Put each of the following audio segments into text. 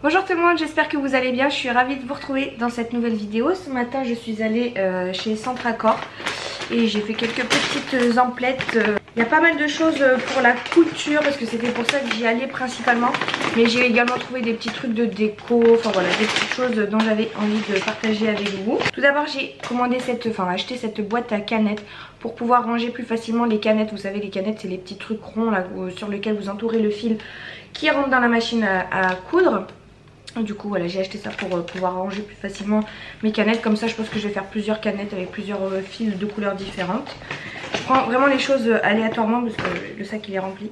Bonjour tout le monde, j'espère que vous allez bien. Je suis ravie de vous retrouver dans cette nouvelle vidéo. Ce matin je suis allée chez Centre Accord et j'ai fait quelques petites emplettes. Il y a pas mal de choses pour la couture parce que c'était pour ça que j'y allais principalement. Mais j'ai également trouvé des petits trucs de déco, enfin voilà, des petites choses dont j'avais envie de partager avec vous. Tout d'abord j'ai acheté cette boîte à canettes pour pouvoir ranger plus facilement les canettes. Vous savez, les canettes c'est les petits trucs ronds là sur lesquels vous entourez le fil qui rentre dans la machine à coudre. Du coup voilà, j'ai acheté ça pour pouvoir ranger plus facilement mes canettes. Comme ça je pense que je vais faire plusieurs canettes avec plusieurs fils de couleurs différentes. Je prends vraiment les choses aléatoirement parce que le sac il est rempli.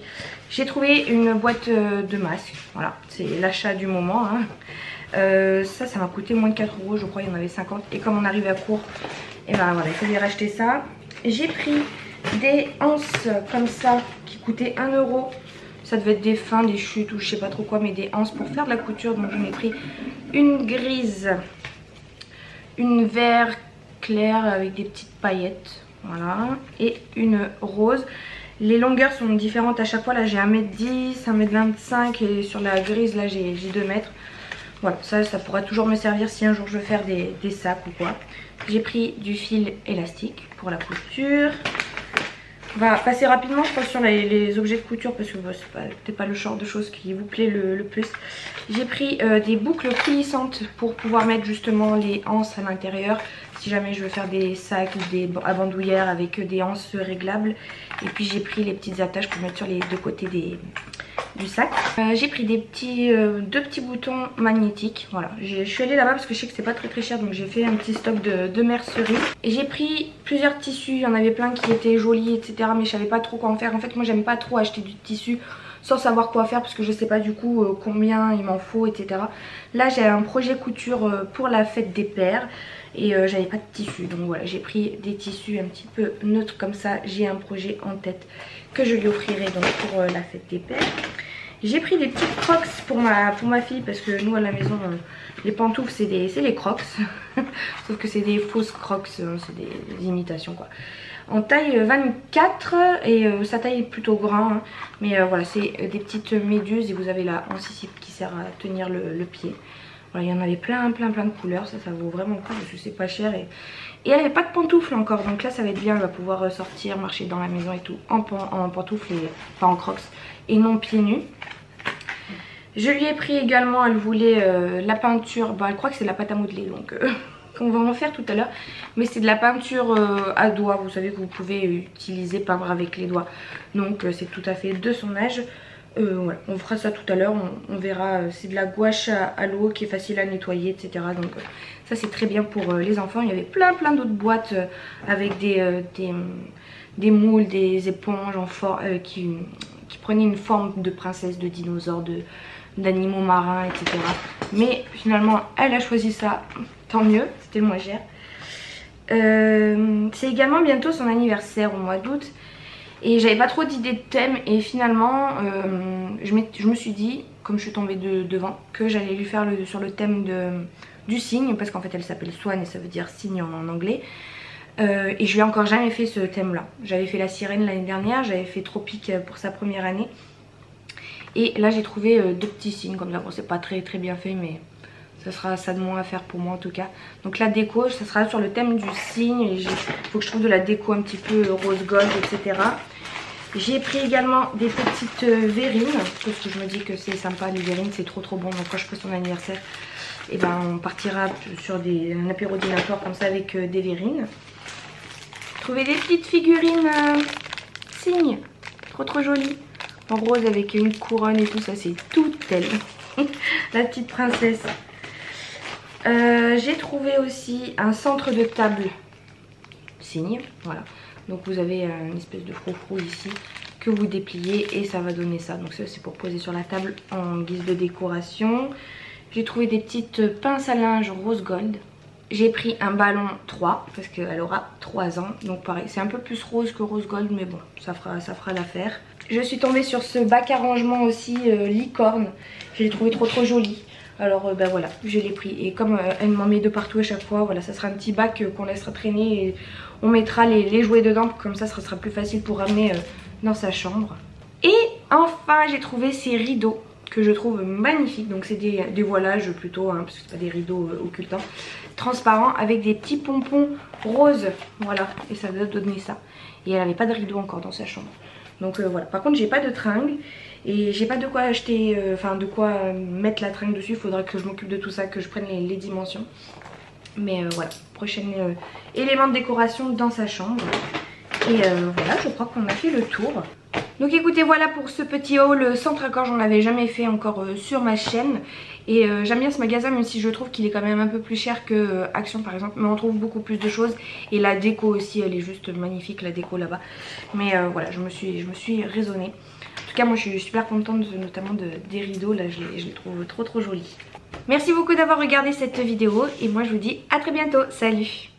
J'ai trouvé une boîte de masques, voilà, c'est l'achat du moment hein. Ça m'a coûté moins de 4 € je crois, il y en avait 50. Et comme on arrive à court, et ben voilà, il fallait racheter ça. J'ai pris des anses comme ça qui coûtaient 1 €. Ça devait être des fins, des chutes ou je sais pas trop quoi, mais des anses pour faire de la couture. Donc j'en ai pris une grise, une vert clair avec des petites paillettes, voilà, et une rose. Les longueurs sont différentes à chaque fois. Là j'ai 1,10 m, 1,25 m et sur la grise là j'ai 2 mètres. Voilà, ça pourra toujours me servir si un jour je veux faire des sacs ou quoi. J'ai pris du fil élastique pour la couture. On va passer rapidement je pense sur les objets de couture parce que c'est peut-être pas le genre de choses qui vous plaît le plus. J'ai pris des boucles coulissantes pour pouvoir mettre justement les anses à l'intérieur si jamais je veux faire des sacs ou des bandoulières avec des anses réglables. Et puis j'ai pris les petites attaches pour mettre sur les deux côtés du sac. J'ai pris deux petits boutons magnétiques. Voilà, je suis allée là-bas parce que je sais que c'est pas très cher, donc j'ai fait un petit stock de mercerie. Et j'ai pris plusieurs tissus, il y en avait plein qui étaient jolis etc, mais je savais pas trop quoi en faire. En fait moi j'aime pas trop acheter du tissu sans savoir quoi faire parce que je sais pas du coup combien il m'en faut etc. Là j'ai un projet couture pour la fête des pères et j'avais pas de tissu, donc voilà, j'ai pris des tissus un petit peu neutres comme ça. J'ai un projet en tête que je lui offrirai donc pour la fête des pères. J'ai pris des petites crocs pour ma fille parce que nous à la maison les pantoufles c'est les crocs sauf que c'est des fausses crocs, c'est des imitations quoi. En taille 24 et sa taille est plutôt grand hein. Mais voilà, c'est des petites méduses et vous avez la hanche ici qui sert à tenir le pied. Voilà, il y en avait plein de couleurs, ça vaut vraiment le coup parce que c'est pas cher et elle avait pas de pantoufles encore, donc là ça va être bien, elle va pouvoir sortir, marcher dans la maison et tout en pantoufles et pas en crocs et non pieds nus. Je lui ai pris également, elle voulait la peinture, elle croit que c'est de la pâte à modeler donc qu'on va en faire tout à l'heure, mais c'est de la peinture à doigts, vous savez que vous pouvez utiliser, peindre avec les doigts, donc c'est tout à fait de son âge. Ouais, on fera ça tout à l'heure, on verra. C'est de la gouache à l'eau qui est facile à nettoyer etc, donc ça c'est très bien pour les enfants. Il y avait plein d'autres boîtes avec des moules, des éponges qui prenaient une forme de princesse, de dinosaure, d'animaux marins etc, mais finalement elle a choisi ça, tant mieux, c'était le moins cher. C'est également bientôt son anniversaire au mois d'août et j'avais pas trop d'idées de thème et finalement je me suis dit, comme je suis tombée devant, que j'allais lui faire sur le thème du cygne, parce qu'en fait elle s'appelle Swan et ça veut dire cygne en anglais. Et je lui ai encore jamais fait ce thème là. J'avais fait la sirène l'année dernière, j'avais fait tropique pour sa première année. Et là j'ai trouvé deux petits cygnes comme ça. Bon, c'est pas très bien fait mais ça sera ça de moins à faire pour moi en tout cas. Donc la déco ça sera sur le thème du cygne et il faut que je trouve de la déco un petit peu rose gold etc. J'ai pris également des petites verrines parce que je me dis que c'est sympa les verrines, c'est trop bon. Donc quand je ferai son anniversaire et ben on partira sur un apéro dînatoire comme ça avec des verrines. Trouvé des petites figurines cygnes, trop jolies, en rose avec une couronne et tout ça, c'est tout elle. La petite princesse. J'ai trouvé aussi un centre de table cygne, voilà. Donc vous avez une espèce de froufrou ici que vous dépliez et ça va donner ça. Donc ça c'est pour poser sur la table en guise de décoration. J'ai trouvé des petites pinces à linge rose gold. J'ai pris un ballon 3 parce qu'elle aura 3 ans. Donc pareil, c'est un peu plus rose que rose gold mais bon, ça fera l'affaire. Je suis tombée sur ce bac à rangement aussi licorne. Je l'ai trouvé trop joli. Alors ben voilà, je l'ai pris et comme elle m'en met de partout à chaque fois, voilà, ça sera un petit bac qu'on laissera traîner et on mettra les jouets dedans, comme ça sera plus facile pour ramener dans sa chambre. Et enfin j'ai trouvé ces rideaux que je trouve magnifique. Donc c'est des voilages plutôt, hein, parce que c'est pas des rideaux occultants, transparents avec des petits pompons roses. Voilà, et ça doit donner ça. Et elle avait pas de rideau encore dans sa chambre. Donc voilà, par contre j'ai pas de tringle. Et j'ai pas de quoi acheter, enfin de quoi mettre la tringle dessus. Il faudra que je m'occupe de tout ça, que je prenne les dimensions. Mais voilà, prochain élément de décoration dans sa chambre. Et voilà, je crois qu'on a fait le tour. Donc écoutez, voilà pour ce petit haul Centracor. J'en avais jamais fait encore sur ma chaîne. Et j'aime bien ce magasin, même si je trouve qu'il est quand même un peu plus cher que Action par exemple. Mais on trouve beaucoup plus de choses. Et la déco aussi, elle est juste magnifique, la déco là-bas. Mais voilà, je me suis raisonnée. En tout cas, moi je suis super contente notamment des rideaux. Là, je les trouve trop jolis. Merci beaucoup d'avoir regardé cette vidéo. Et moi je vous dis à très bientôt. Salut!